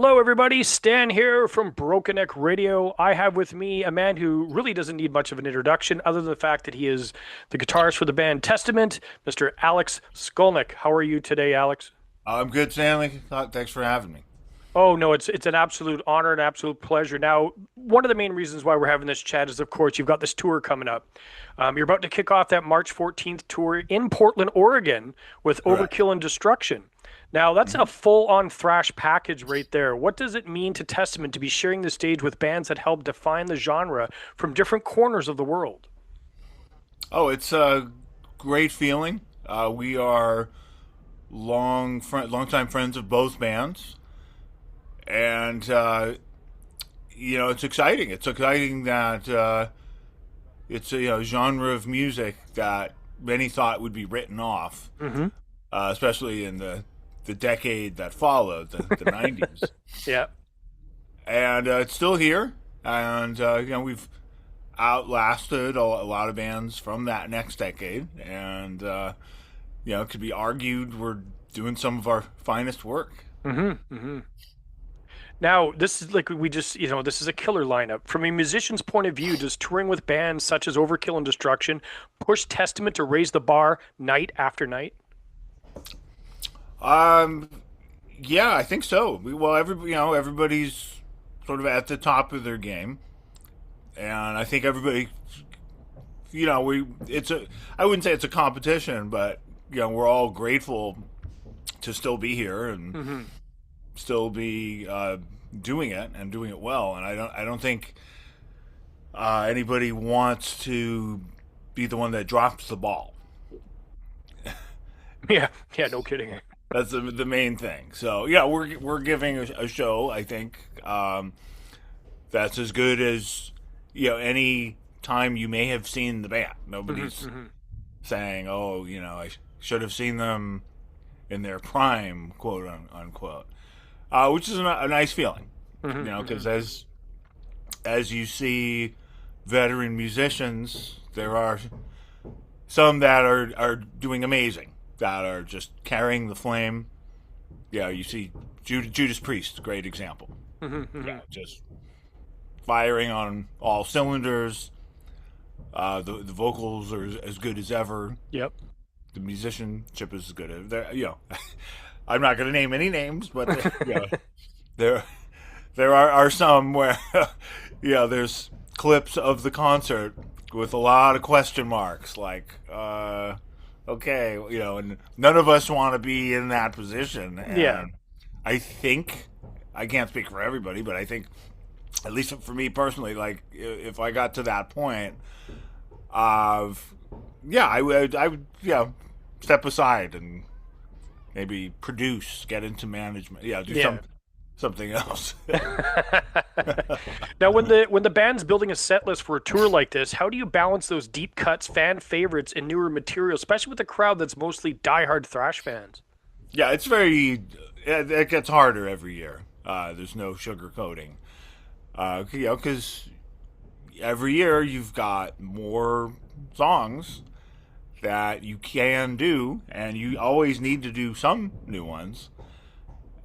Hello, everybody. Stan here from Broken Neck Radio. I have with me a man who really doesn't need much of an introduction, other than the fact that he is the guitarist for the band Testament, Mr. Alex Skolnick. How are you today, Alex? I'm good, Stanley. Thanks for having me. Oh no, it's an absolute honor, an absolute pleasure. Now, one of the main reasons why we're having this chat is, of course, you've got this tour coming up. You're about to kick off that March 14th tour in Portland, Oregon, with Correct. Overkill and Destruction. Now, that's a Mhm. full-on thrash package right there. What does it mean to Testament to be sharing the stage with bands that help define the genre from different corners of the world? Oh, it's a great feeling. We are longtime friends of both bands, and it's exciting. It's exciting that it's a genre of music that many thought would be written off, Mm-hmm. especially in the decade that followed, the 90s. Yeah. And it's still here, and we've outlasted a lot of bands from that next decade, and it could be argued we're doing some of our finest work. Mm-hmm. Mm-hmm. Now, this is like we just, this is a killer lineup. From a musician's point of view, does touring with bands such as Overkill and Destruction push Testament to raise the bar night after night? Um, yeah, I think so. Everybody's sort of at the top of their game, and I think everybody, we it's a I wouldn't say it's a competition, but we're all grateful to still be here and Mm-hmm. still be doing it and doing it well. And I don't think anybody wants to be the one that drops the ball. Yeah, yeah, no kidding. That's the main thing. So yeah, we're giving a show. I think that's as good as any time you may have seen the band. Mm-hmm. Nobody's Mm-hmm. saying, "Oh, I should have seen them in their prime," unquote, which is a nice feeling. Mm-hmm. Mm-hmm. Because as you see veteran musicians, there are some that are doing amazing, that are just carrying the flame. Yeah, you see Judas Priest, great example. Mm-hmm. Mm-hmm. Yeah, just firing on all cylinders. The vocals are as good as ever. Yep. The musicianship is as good as I'm not going to name any names, but there there are some where there's clips of the concert with a lot of question marks, like okay, and none of us want to be in that position. Yeah. And I think I can't speak for everybody, but I think at least for me personally, like if I got to that point of I would step aside and maybe produce, get into management, do Yeah. something else. Now, when the band's building a set list for a tour like this, how do you balance those deep cuts, fan favorites, and newer material, especially with a crowd that's mostly diehard thrash fans? Yeah, it gets harder every year. There's no sugarcoating. Because every year you've got more songs that you can do, and you always need to do some new ones.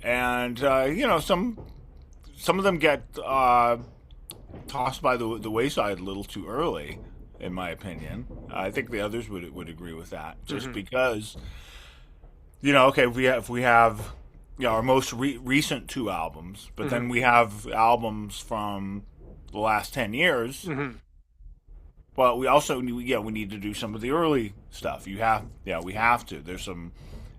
And some of them get tossed by the wayside a little too early, in my opinion. I think the others would agree with that, just Mm-hmm. because okay, if we have our most recent two albums, but Mm-hmm. then we have albums from the last 10 years. Mm-hmm. But we also we need to do some of the early stuff. We have to. There's some.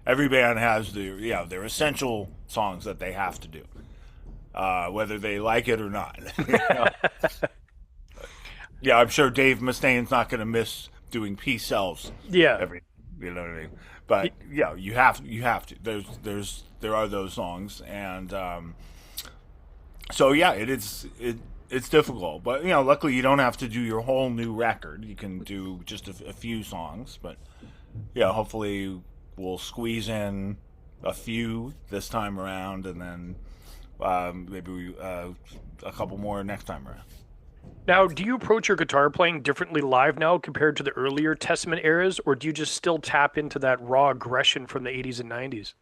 Every band has their essential songs that they have to do, whether they like it or not. Yeah, I'm sure Dave Mustaine's not going to miss doing Peace Selves Yeah. every. You know what I mean? But you have to. There are those songs, and so yeah, it's difficult. But luckily you don't have to do your whole new record. You can do just a few songs, but hopefully we'll squeeze in a few this time around, and then maybe a couple more next time around. Now, do you approach your guitar playing differently live now compared to the earlier Testament eras, or do you just still tap into that raw aggression from the 80s and 90s?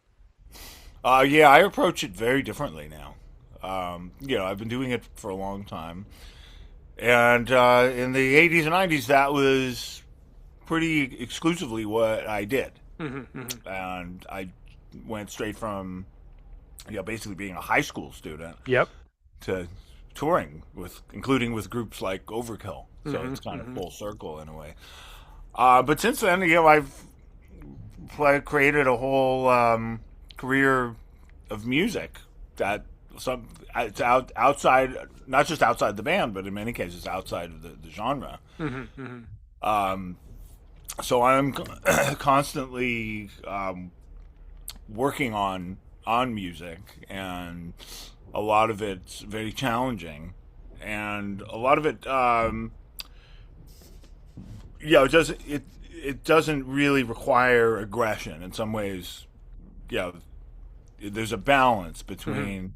Yeah, I approach it very differently now. I've been doing it for a long time. And in the 80s and 90s, that was pretty exclusively what I did. And I went straight from, basically being a high school student Yep. to touring including with groups like Overkill. So it's kind of full circle in a way. But since then, I've created a whole career of music that it's outside, not just outside the band, but in many cases outside of the genre. So I'm constantly working on music, and a lot of it's very challenging, and a lot of it, it doesn't really require aggression. In some ways, there's a balance between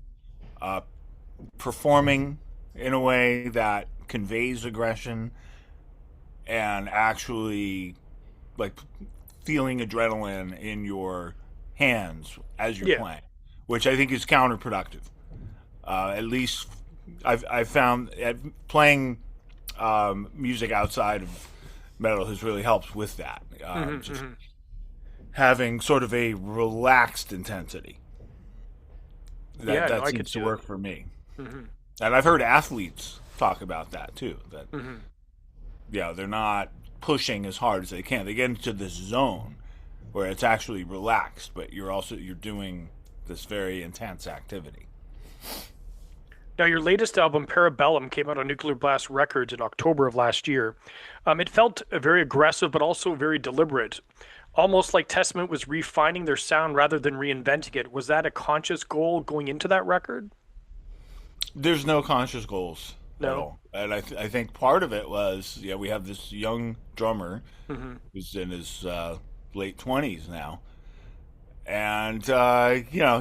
performing in a way that conveys aggression and actually like feeling adrenaline in your hands as you're playing, which I think is counterproductive. At least I've found playing music outside of metal has really helped with that. Just having sort of a relaxed intensity. That seems to work for me. And I've heard athletes talk about that too. That they're not pushing as hard as they can. They get into this zone where it's actually relaxed, but you're doing this very intense activity. Now, your latest album, Parabellum, came out on Nuclear Blast Records in October of last year. It felt very aggressive, but also very deliberate. Almost like Testament was refining their sound rather than reinventing it. Was that a conscious goal going into that record? There's no conscious goals at all. And I think part of it was, we have this young drummer who's in his late 20s now. And,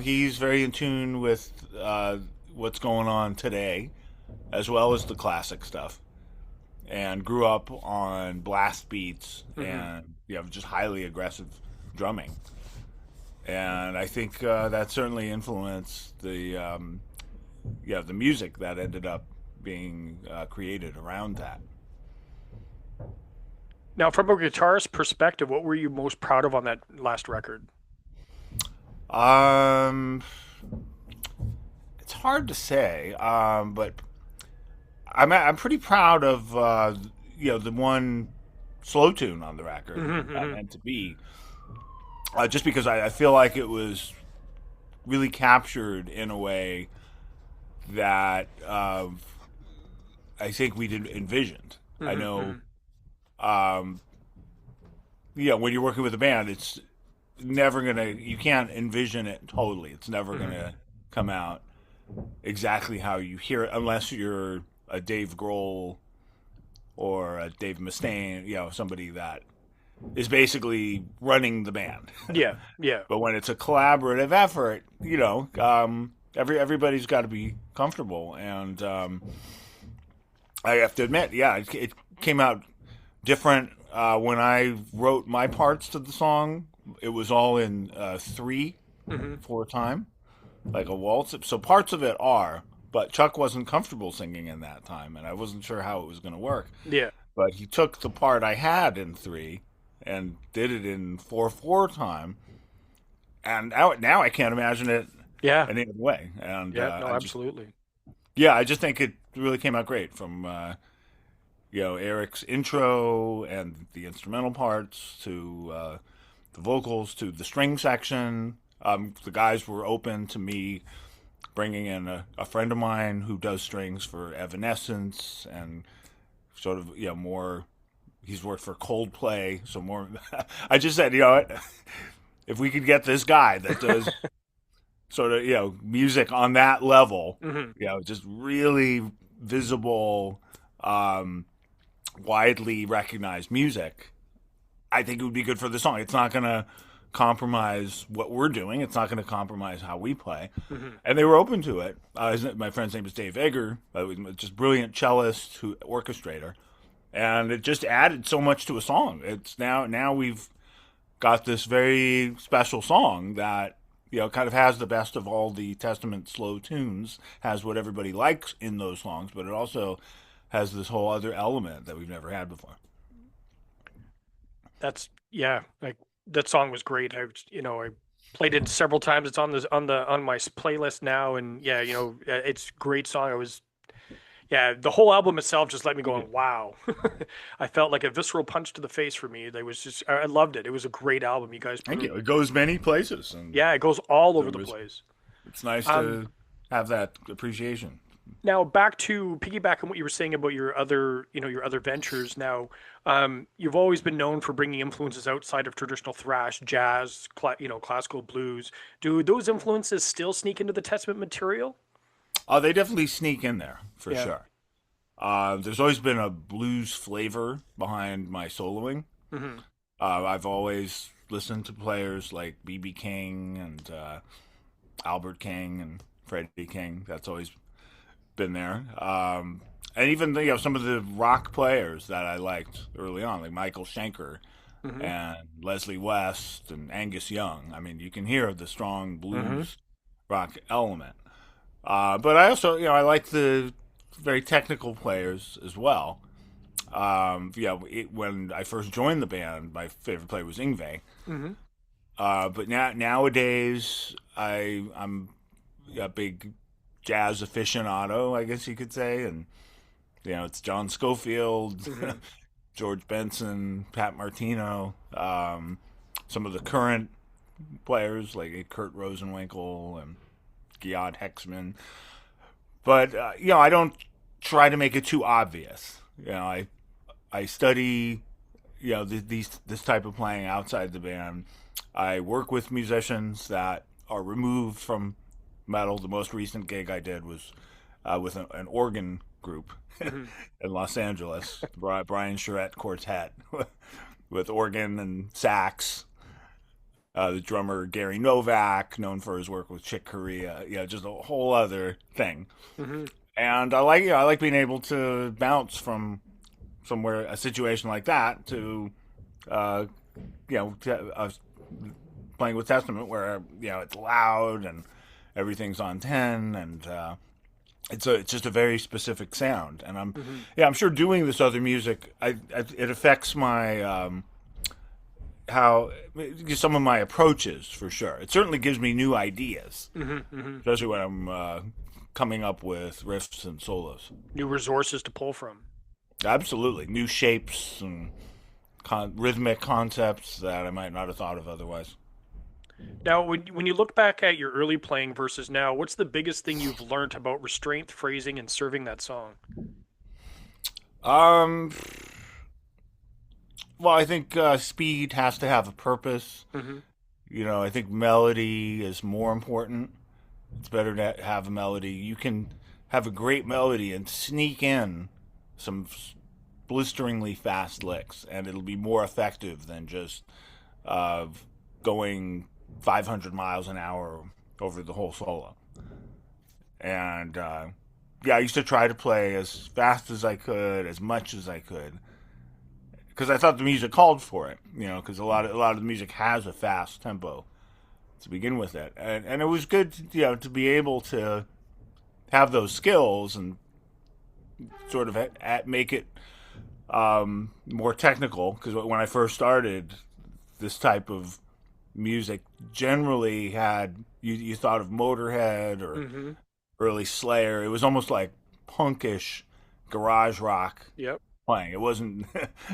he's very in tune with what's going on today, as well as the classic stuff. And grew up on blast beats and just highly aggressive drumming, and I think that certainly influenced the music that ended up being created around that. Now, from a guitarist perspective, what were you most proud of on that last record? It's hard to say, but I'm pretty proud of the one slow tune on the record, Meant to Be, just because I feel like it was really captured in a way that I think we did envisioned. I know, when you're working with a band, it's never you can't envision it totally. It's never gonna come out exactly how you hear it, unless you're a Dave Grohl or a Dave Mustaine, somebody that is basically running the band. Yeah. But when it's a collaborative effort, everybody's got to be comfortable. And I have to admit, it came out different. When I wrote my parts to the song, it was all in 3/4 time, like a waltz. So parts of it are. But Chuck wasn't comfortable singing in that time, and I wasn't sure how it was going to work. Yeah. But he took the part I had in 3 and did it in 4/4 time, and now I can't imagine it any other way. And absolutely. I just think it really came out great, from Eric's intro and the instrumental parts to the vocals to the string section. The guys were open to me bringing in a friend of mine who does strings for Evanescence, and sort of, more, he's worked for Coldplay, so more, I just said, if we could get this guy that does sort of, music on that level, just really visible, widely recognized music, I think it would be good for the song. It's not going to compromise what we're doing. It's not going to compromise how we play. And they were open to it. My friend's name is Dave Egger, just brilliant cellist, orchestrator, and it just added so much to a song. It's now we've got this very special song that kind of has the best of all the Testament slow tunes, has what everybody likes in those songs, but it also has this whole other element that we've never had before. That's yeah, like that song was great. I played it several times. It's on my playlist now, and yeah, it's a great song. Yeah, the whole album itself just let me Thank you. going, wow. I felt like a visceral punch to the face for me. They was just I loved it. It was a great album. You guys put Thank it, you. It goes many places, and yeah, it goes all over so the place. it's nice Um, to have that appreciation. Now back to piggyback on what you were saying about your other ventures. Now, you've always been known for bringing influences outside of traditional thrash, jazz, classical blues. Do those influences still sneak into the Testament material? Oh, they definitely sneak in there for Yeah. sure. There's always been a blues flavor behind my soloing. Hmm. I've always listened to players like B.B. King and Albert King and Freddie King. That's always been there. And even some of the rock players that I liked early on, like Michael Schenker Hmm. and Leslie West and Angus Young. I mean, you can hear the strong Hmm. blues rock element. But I also, I like the very technical players as well. When I first joined the band, my favorite player was Ingve. Hmm. But nowadays, I'm a big jazz aficionado, I guess you could say, and it's John Scofield, Hmm. George Benson, Pat Martino, some of the current players like Kurt Rosenwinkel and Giyad Hexman. But I don't try to make it too obvious. I study this type of playing outside the band. I work with musicians that are removed from metal. The most recent gig I did was with an organ group Hmm. in Los Angeles, Brian Charette Quartet, with organ and sax. The drummer Gary Novak, known for his work with Chick Corea, just a whole other thing. Hmm. And I like being able to bounce from somewhere a situation like that to uh, playing with Testament where it's loud and everything's on 10 and it's just a very specific sound. And Hmm. I'm sure doing this other music it affects my how some of my approaches for sure. It certainly gives me new ideas, Hmm. Hmm. especially when I'm coming up with riffs and solos. New resources to pull from. Absolutely, new shapes and rhythmic concepts that I might not have thought of otherwise. Now, when you look back at your early playing versus now, what's the biggest thing you've learned about restraint, phrasing, and serving that song? Um, well, I think speed has to have a purpose. Hmm. I think melody is more important. It's better to have a melody. You can have a great melody and sneak in some blisteringly fast licks, and it'll be more effective than just uh, going 500 miles an hour over the whole solo. And I used to try to play as fast as I could, as much as I could, because I thought the music called for it. Because a lot of the music has a fast tempo to begin with it, and it was good, to be able to have those skills and sort of make it more technical. Because when I first started, this type of music generally had you thought of Motorhead or Hmm. early Slayer. It was almost like punkish garage rock Yep. playing. It wasn't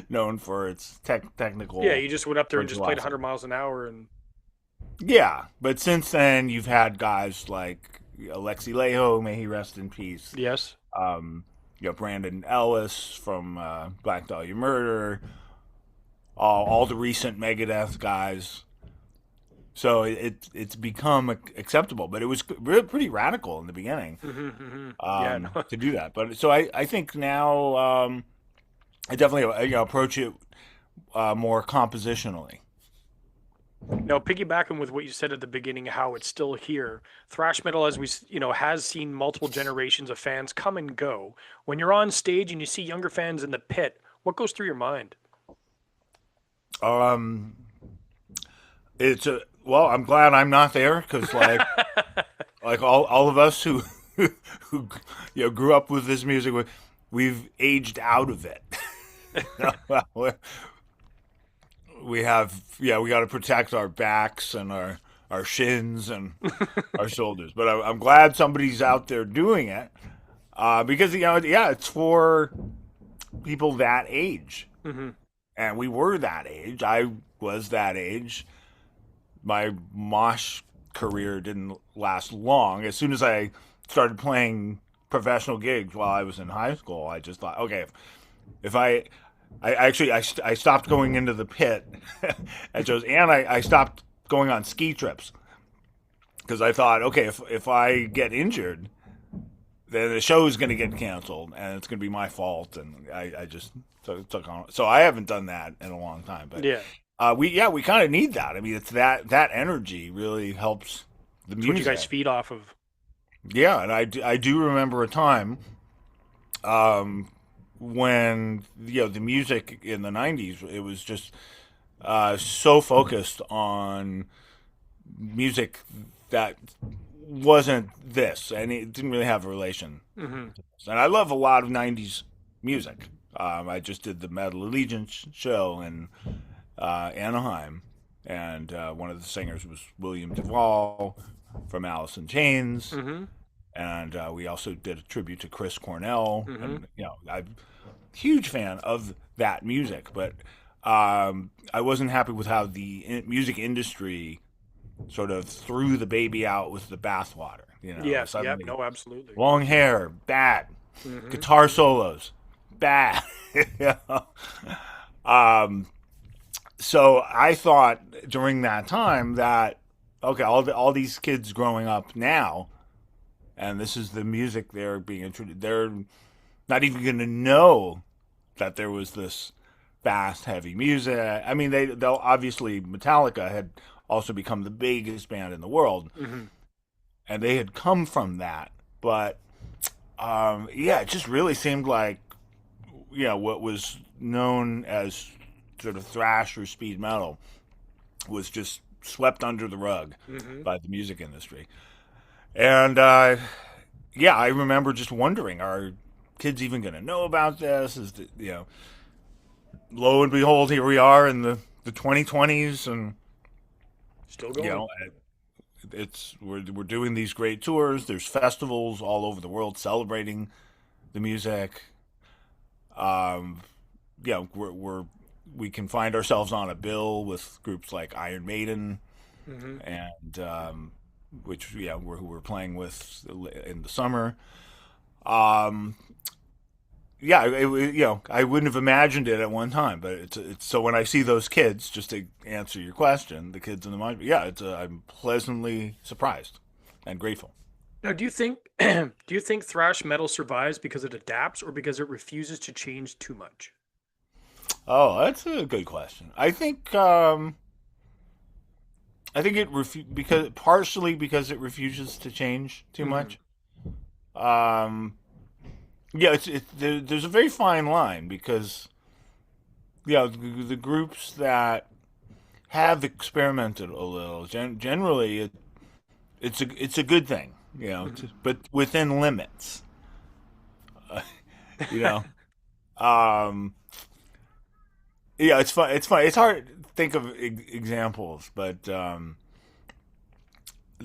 known for its Yeah, technical you just went up there and just played virtuosity. 100 miles an hour, and Yeah, but since then you've had guys like Alexi Laiho, may he rest in peace. yes. Um, Brandon Ellis from Black Dahlia Murder, all the recent Megadeth guys. So it's become acceptable, but it was really pretty radical in the beginning Hmm. Hmm. Yeah. No. to do that. But so I think now I definitely approach it more compositionally. Now, piggybacking with what you said at the beginning, how it's still here, thrash metal, as has seen multiple generations of fans come and go. When you're on stage and you see younger fans in the pit, what goes through your mind? Um, it's Well, I'm glad I'm not there because, like all of us who who grew up with this music, we've aged out of it. We have, we got to protect our backs and our shins and our shoulders. But I'm glad somebody's out there doing it because it's for people that age, and we were that age. I was that age. My mosh career didn't last long. As soon as I started playing professional gigs while I was in high school, I just thought, okay, if I actually I stopped going into the pit at shows, and I stopped going on ski trips because I thought, okay, if I get injured, then the show is going to get canceled and it's going to be my fault, and I just took on. So I haven't done that in a long time, but Yeah. We kind of need that. I mean, it's that energy really helps the It's music. what you guys feed off of. Yeah, and I do remember a time when the music in the 90s, it was just so focused on music that wasn't this, and it didn't really have a relation. Mm-hmm. And I love a lot of 90s music. I just did the Metal Allegiance show in Anaheim, and one of the singers was William Duvall from Alice in Chains. Mm-hmm. And we also did a tribute to Chris Cornell. Mm-hmm. And, I'm a huge fan of that music, but I wasn't happy with how the music industry sort of threw the baby out with the bathwater. Yes. Yep. Suddenly, No, absolutely. long hair, bad. Mm-hmm. Guitar solos, bad. So I thought during that time that, okay, all these kids growing up now, and this is the music they're being introduced, they're not even going to know that there was this fast, heavy music. I mean, they'll obviously, Metallica had also become the biggest band in the world, Mm-hmm. and they had come from that. But it just really seemed like what was known as sort of thrash or speed metal was just swept under the rug by the music industry. And I remember just wondering, are kids even going to know about this? Lo and behold, here we are in the 2020s, and Still going. we're doing these great tours. There's festivals all over the world celebrating the music. We can find ourselves on a bill with groups like Iron Maiden, and who we're playing with in the summer. I wouldn't have imagined it at one time, but it's so when I see those kids, just to answer your question, the kids in the mind, I'm pleasantly surprised and grateful. Now, do you think thrash metal survives because it adapts or because it refuses to change too much? Oh, that's a good question. I think partially because it refuses to change too much. There's a very fine line because the groups that have experimented a little, generally it's a good thing, but within limits. It's fun. It's fun. It's hard to think of examples, but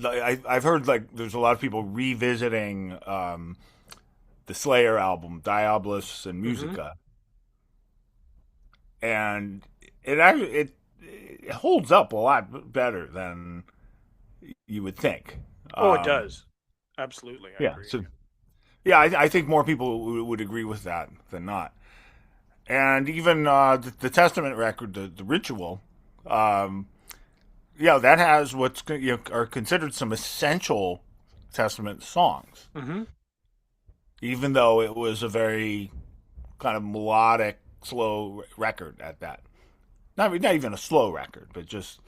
I've heard there's a lot of people revisiting the Slayer album, Diabolus and Musica, and it holds up a lot better than you would think. Oh, it does. Absolutely. I agree. So I think more people would agree with that than not. And even the Testament record, the Ritual, that has what's are considered some essential Testament songs. Mm-hmm. Even though it was a very kind of melodic, slow record at that. Not even a slow record, but just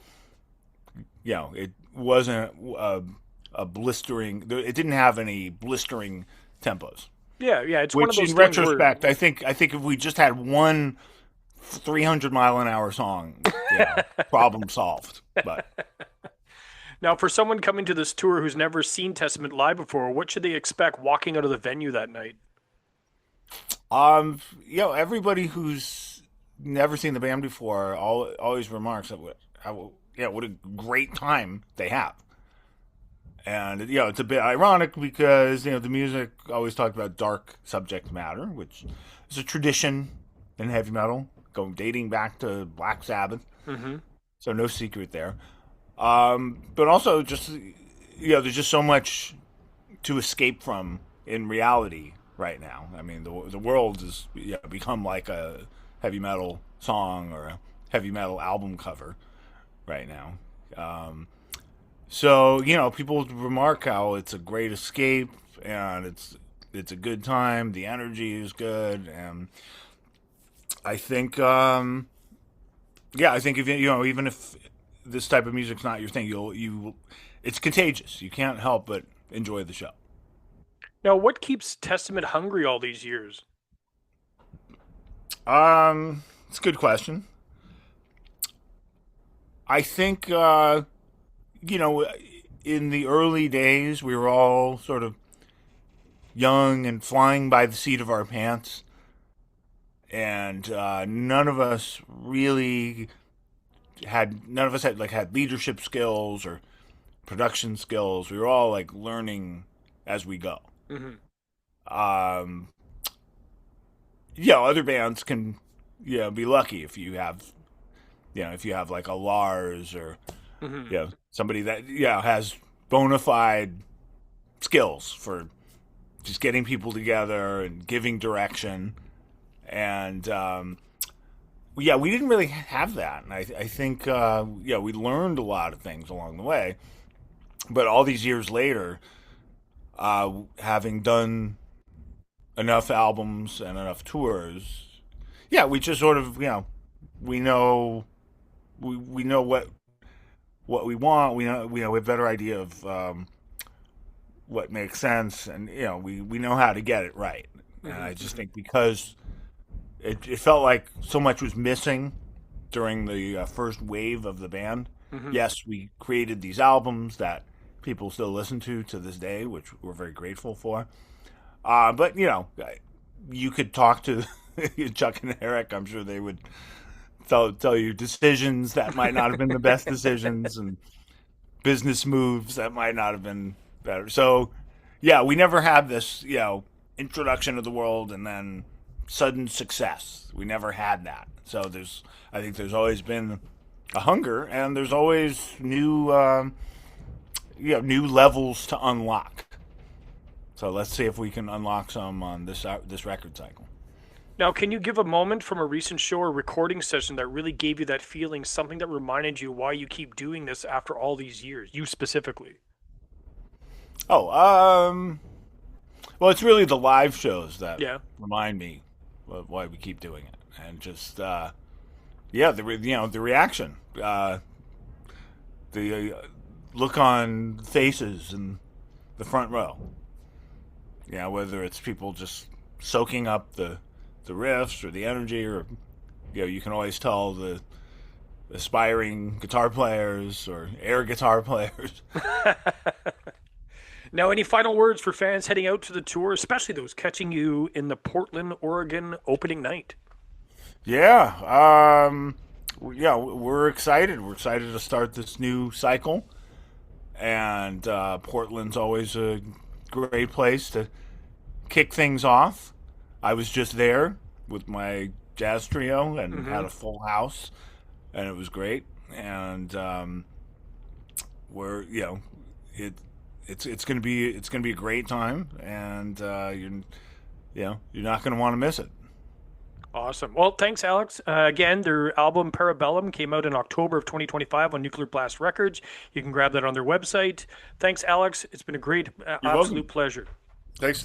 it wasn't a blistering. It didn't have any blistering tempos. Yeah, it's one of those in things retrospect, I think if we just had one 300-mile-an-hour song, problem solved. But Now, for someone coming to this tour who's never seen Testament live before, what should they expect walking out of the venue that night? Everybody who's never seen the band before always remarks that what a great time they have. And it's a bit ironic because the music always talked about dark subject matter, which is a tradition in heavy metal, dating back to Black Sabbath. Hmm. So no secret there. But also just there's just so much to escape from in reality right now. I mean, the world has become like a heavy metal song or a heavy metal album cover right now. So people remark how it's a great escape and it's a good time. The energy is good, and I think I think if even if this type of music's not your thing, it's contagious. You can't help but enjoy the show. Now, what keeps Testament hungry all these years? It's a good question. I think in the early days we were all sort of young and flying by the seat of our pants, and none of us had leadership skills or production skills. We were all like learning as we go. Hmm. Um, other bands can, be lucky if you have like a Lars or Hmm. somebody that has bona fide skills for just getting people together and giving direction. And we didn't really have that, and I think we learned a lot of things along the way. But all these years later, having done enough albums and enough tours, we just sort of we know we know what we want. We know we have a better idea of what makes sense, and we know how to get it right. And I just think because it felt like so much was missing during the first wave of the band. Hmm. Yes, we created these albums that people still listen to this day, which we're very grateful for. But you could talk to Chuck and Eric. I'm sure they would tell you decisions that might not have been the best decisions and business moves that might not have been better. So, we never had this, introduction to the world and then sudden success. We never had that. So I think there's always been a hunger, and there's always new levels to unlock. So let's see if we can unlock some on this record cycle. Now, can you give a moment from a recent show or recording session that really gave you that feeling, something that reminded you why you keep doing this after all these years, you specifically? Oh, well, it's really the live shows that Yeah. remind me of why we keep doing it, and just the reaction, the look on faces in the front row. Whether it's people just soaking up the riffs or the energy, or you can always tell the aspiring guitar players or air guitar players. Now, any final words for fans heading out to the tour, especially those catching you in the Portland, Oregon opening night? We're excited. We're excited to start this new cycle, and Portland's always a great place to kick things off. I was just there with my jazz trio and Hmm. had a full house, and it was great. And we're it's gonna be a great time, and you're not gonna want to miss it. Awesome. Well, thanks, Alex. Again, their album Parabellum came out in October of 2025 on Nuclear Blast Records. You can grab that on their website. Thanks, Alex. It's been a great, You're absolute welcome. pleasure. Thanks,